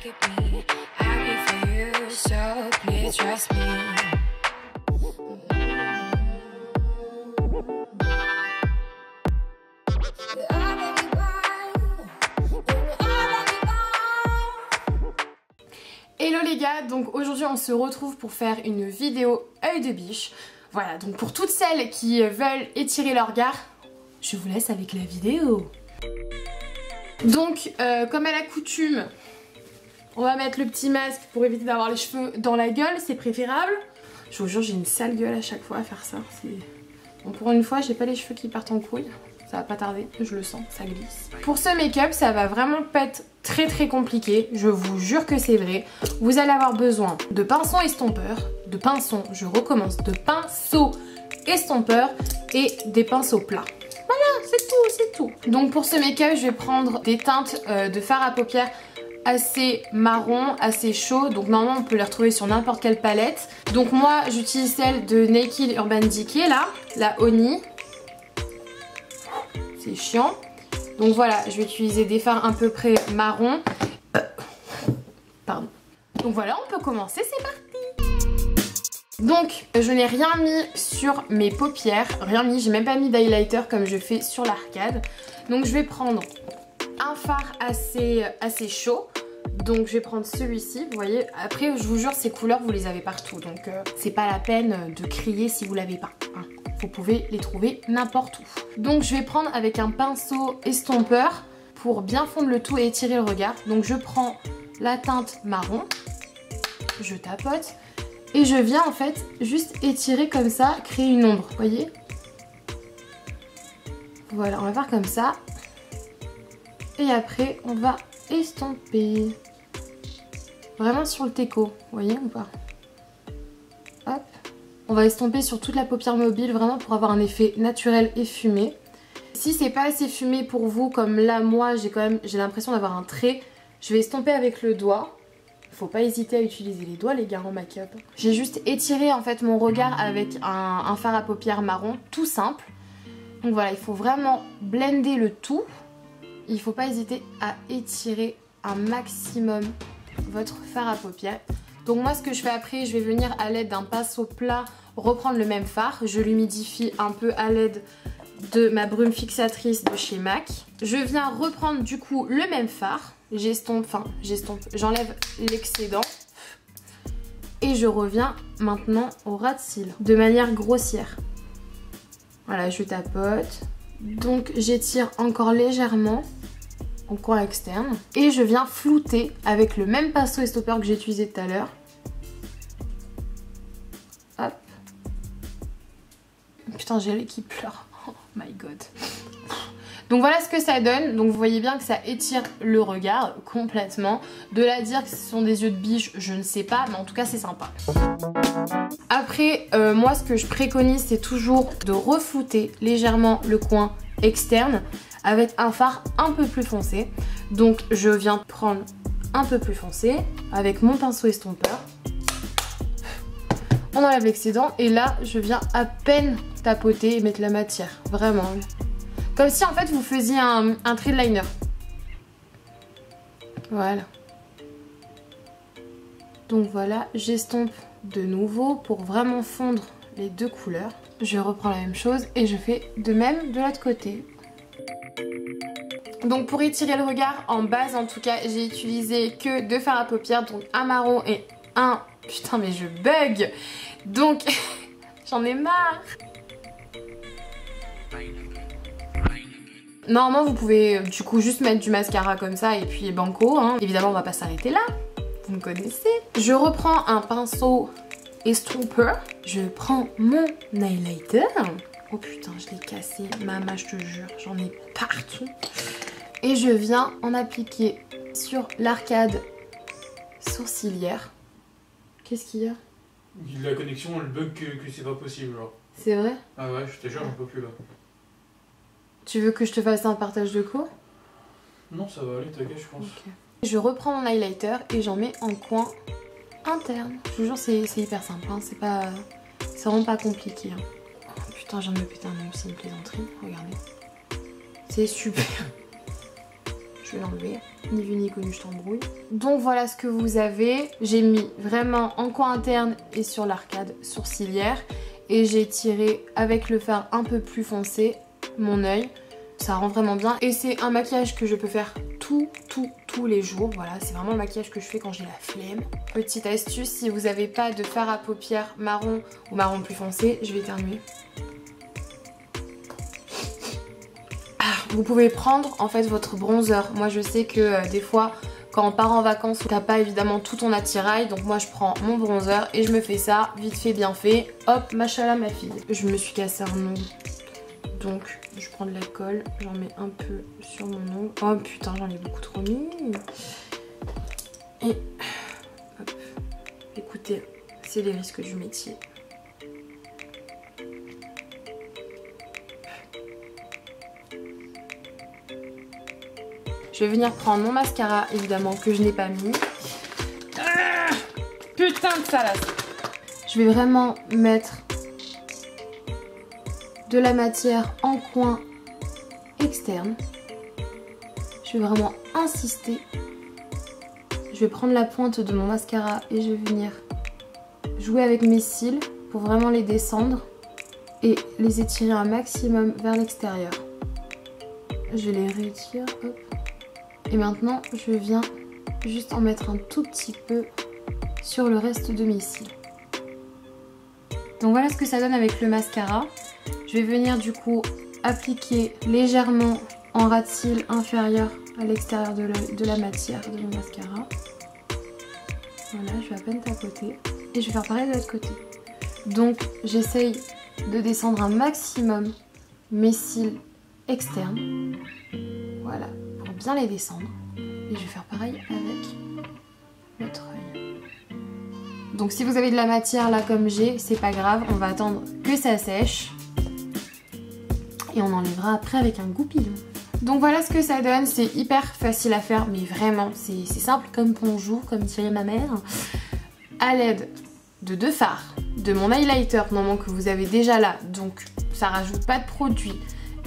Hello les gars, donc aujourd'hui on se retrouve pour faire une vidéo œil de biche. Voilà, donc pour toutes celles qui veulent étirer leur regard, je vous laisse avec la vidéo. Donc comme à l'accoutume, on va mettre le petit masque pour éviter d'avoir les cheveux dans la gueule, c'est préférable. Je vous jure, j'ai une sale gueule à chaque fois à faire ça. Bon, pour une fois, j'ai pas les cheveux qui partent en couille. Ça va pas tarder, je le sens, ça glisse. Pour ce make-up, ça va vraiment pas être très compliqué. Je vous jure que c'est vrai. Vous allez avoir besoin de pinceaux estompeurs, de pinceaux, je recommence, de pinceaux estompeurs et des pinceaux plats. Voilà, c'est tout. Donc pour ce make-up, je vais prendre des teintes de fard à paupières assez marron, assez chaud. Donc normalement, on peut les retrouver sur n'importe quelle palette. Donc moi, j'utilise celle de Naked Urban Decay, là, la Honey. C'est chiant. Donc voilà, je vais utiliser des fards à peu près marron. Pardon. Donc voilà, on peut commencer, c'est parti. Donc je n'ai rien mis sur mes paupières, j'ai même pas mis d'highlighter comme je fais sur l'arcade. Donc je vais prendre un fard assez chaud. Donc je vais prendre celui-ci, vous voyez. Après je vous jure, ces couleurs vous les avez partout. Donc c'est pas la peine de crier si vous l'avez pas, hein. Vous pouvez les trouver n'importe où. Donc je vais prendre avec un pinceau estompeur pour bien fondre le tout et étirer le regard. Donc je prends la teinte marron, je tapote et je viens en fait juste étirer comme ça, créer une ombre, vous voyez. Voilà, on va faire comme ça. Et après on va estomper. Vraiment sur le teco, vous voyez ou pas? Hop. On va estomper sur toute la paupière mobile vraiment pour avoir un effet naturel et fumé. Si c'est pas assez fumé pour vous, comme là moi j'ai l'impression d'avoir un trait, je vais estomper avec le doigt. Faut pas hésiter à utiliser les doigts les gars en make-up. J'ai juste étiré en fait mon regard avec un fard à paupières marron, tout simple. Donc voilà, il faut vraiment blender le tout. Il faut pas hésiter à étirer un maximum votre fard à paupières. Donc moi ce que je fais après, je vais venir à l'aide d'un pinceau plat reprendre le même fard. Je l'humidifie un peu à l'aide de ma brume fixatrice de chez MAC. Je viens reprendre du coup le même fard. J'enlève l'excédent. Et je reviens maintenant au ras de cils de manière grossière. Voilà, je tapote. Donc j'étire encore légèrement au coin externe et je viens flouter avec le même pinceau estompeur que j'ai utilisé tout à l'heure. Hop. Putain, j'ai l'œil qui pleure. Oh my god. Donc voilà ce que ça donne. Donc vous voyez bien que ça étire le regard complètement. De là à dire que ce sont des yeux de biche, je ne sais pas, mais en tout cas c'est sympa. Après, moi ce que je préconise, c'est toujours de reflouter légèrement le coin externe avec un fard un peu plus foncé. Donc je viens prendre un peu plus foncé avec mon pinceau estompeur. On enlève l'excédent et là je viens à peine tapoter et mettre la matière, vraiment. Comme si en fait vous faisiez un trait de liner. Voilà. Donc voilà, j'estompe de nouveau pour vraiment fondre les deux couleurs. Je reprends la même chose et je fais de même de l'autre côté. Donc pour étirer le regard, en base en tout cas, j'ai utilisé que deux fards à paupières, donc un marron et un... Putain mais je bug. Donc j'en ai marre. Normalement vous pouvez du coup juste mettre du mascara comme ça et puis banco, hein. Évidemment on va pas s'arrêter là, vous me connaissez. Je reprends un pinceau estompeur, je prends mon highlighter. Oh putain, je l'ai cassé, maman, je te jure, j'en ai partout. Et je viens en appliquer sur l'arcade sourcilière. Qu'est-ce qu'il y a? La connexion, elle bug que c'est pas possible, genre. C'est vrai? Ah ouais, je te jure, j'en peux plus là. Tu veux que je te fasse un partage de cours? Non, ça va aller, t'inquiète, je pense. Okay. Je reprends mon highlighter et j'en mets en coin interne. Je vous jure, c'est hyper simple, hein. C'est vraiment pas compliqué. Hein. Oh, putain, je viens de me péter un œil, c'est une plaisanterie. Regardez. C'est super. Je vais l'enlever. Ni vu ni connu, je t'embrouille. Donc voilà ce que vous avez. J'ai mis vraiment en coin interne et sur l'arcade sourcilière. Et j'ai tiré avec le fard un peu plus foncé mon œil. Ça rend vraiment bien. Et c'est un maquillage que je peux faire tous les jours. Voilà, c'est vraiment le maquillage que je fais quand j'ai la flemme. Petite astuce, si vous n'avez pas de fard à paupières marron ou marron plus foncé, je vais éternuer. Vous pouvez prendre en fait votre bronzer. Moi je sais que des fois quand on part en vacances t'as pas évidemment tout ton attirail, donc moi je prends mon bronzer et je me fais ça vite fait bien fait. Hop, machallah ma fille. Je me suis cassé un ongle, donc je prends de la colle, j'en mets un peu sur mon ongle. Oh putain, j'en ai beaucoup trop mis. Et hop, écoutez, c'est les risques du métier. Je vais venir prendre mon mascara, évidemment, que je n'ai pas mis. Ah, putain de salade. Je vais vraiment mettre de la matière en coin externe. Je vais vraiment insister. Je vais prendre la pointe de mon mascara et je vais venir jouer avec mes cils pour vraiment les descendre et les étirer un maximum vers l'extérieur. Je les retire, hop. Et maintenant, je viens juste en mettre un tout petit peu sur le reste de mes cils. Donc voilà ce que ça donne avec le mascara. Je vais venir du coup appliquer légèrement en ras de cils inférieur à l'extérieur de la matière de mon mascara. Voilà, je vais à peine tapoter. Et je vais faire pareil de l'autre côté. Donc j'essaye de descendre un maximum mes cils externes. Voilà. Bien les descendre et je vais faire pareil avec l'autre œil. Donc si vous avez de la matière là comme j'ai, c'est pas grave, on va attendre que ça sèche et on enlèvera après avec un goupillon. Donc voilà ce que ça donne, c'est hyper facile à faire mais vraiment c'est simple comme bonjour, comme dirait ma mère. À l'aide de 2 fards, de mon highlighter normalement que vous avez déjà là, donc ça rajoute pas de produit,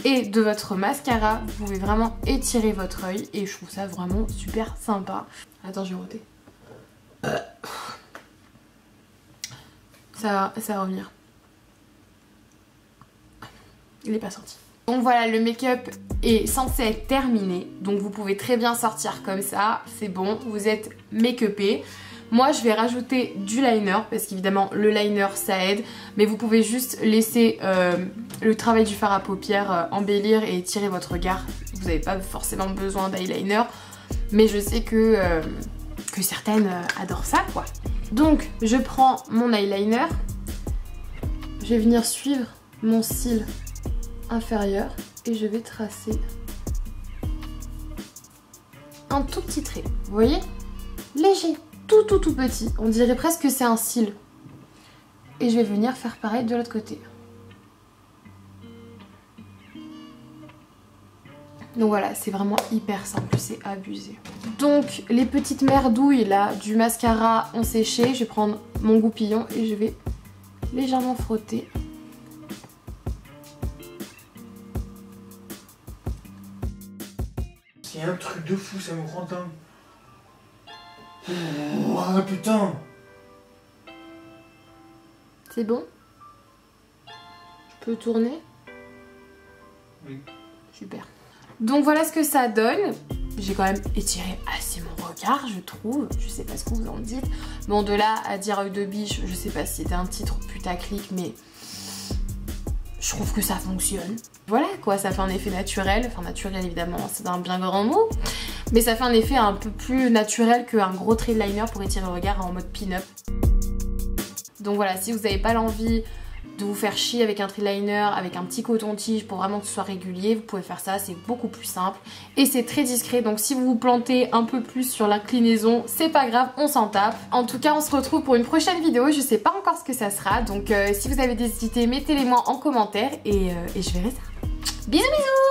et de votre mascara, vous pouvez vraiment étirer votre œil et je trouve ça vraiment super sympa. Attends, je vais roter. Ça va revenir. Il n'est pas sorti. Donc voilà, le make-up est censé être terminé, donc vous pouvez très bien sortir comme ça, c'est bon, vous êtes make-upé. Moi je vais rajouter du liner parce qu'évidemment le liner ça aide, mais vous pouvez juste laisser le travail du fard à paupières embellir et étirer votre regard. Vous n'avez pas forcément besoin d'eyeliner, mais je sais que certaines adorent ça quoi. Donc je prends mon eyeliner, je vais venir suivre mon cil inférieur et je vais tracer un tout petit trait, vous voyez, léger. Tout petit, on dirait presque que c'est un cil. Et je vais venir faire pareil de l'autre côté. Donc voilà, c'est vraiment hyper simple, c'est abusé. Donc les petites merdouilles là du mascara ont séché, je vais prendre mon goupillon et je vais légèrement frotter. C'est un truc de fou, ça me rend dingue. Oh putain! C'est bon? Je peux tourner? Oui. Super. Donc voilà ce que ça donne. J'ai quand même étiré assez mon regard, je trouve. Je sais pas ce que vous en dites. Bon, de là à dire œil de biche, je sais pas si c'était un titre putaclic, mais je trouve que ça fonctionne. Voilà quoi, ça fait un effet naturel. Enfin naturel évidemment, c'est un bien grand mot. Mais ça fait un effet un peu plus naturel qu'un gros trait de liner pour étirer le regard en mode pin-up. Donc voilà, si vous n'avez pas l'envie de vous faire chier avec un trait de liner, avec un petit coton-tige pour vraiment que ce soit régulier, vous pouvez faire ça, c'est beaucoup plus simple. Et c'est très discret, donc si vous vous plantez un peu plus sur l'inclinaison, c'est pas grave, on s'en tape. En tout cas, on se retrouve pour une prochaine vidéo, je sais pas encore ce que ça sera, donc si vous avez des idées, mettez-les moi en commentaire et je verrai ça. Bisous bisous!